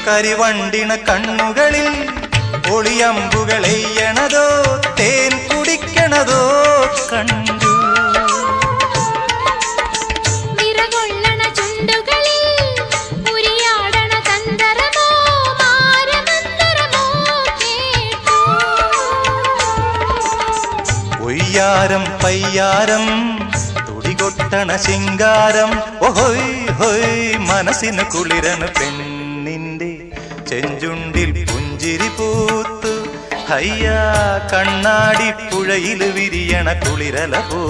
കരിവണ്ടിണ കണ്ണുകളിൽ ഒളിയമ്പുകളെയ്യണതോ തേൻ കുടിക്കണതോ കണ്ടു. ഒയ്യാരം പയ്യാരം തുടികൊട്ടണ ശിങ്കാരം ഓഹോയ് ഹോയ് മനസ്സിന് കുളിരന് പെണ്ണിന്റെ ചെഞ്ചുണ്ടിൽ പുഞ്ചിരി പൂത്തു. ഹയ്യാ കണ്ണാടി പുഴയിൽ വിരിയണ കുളിരല പോ.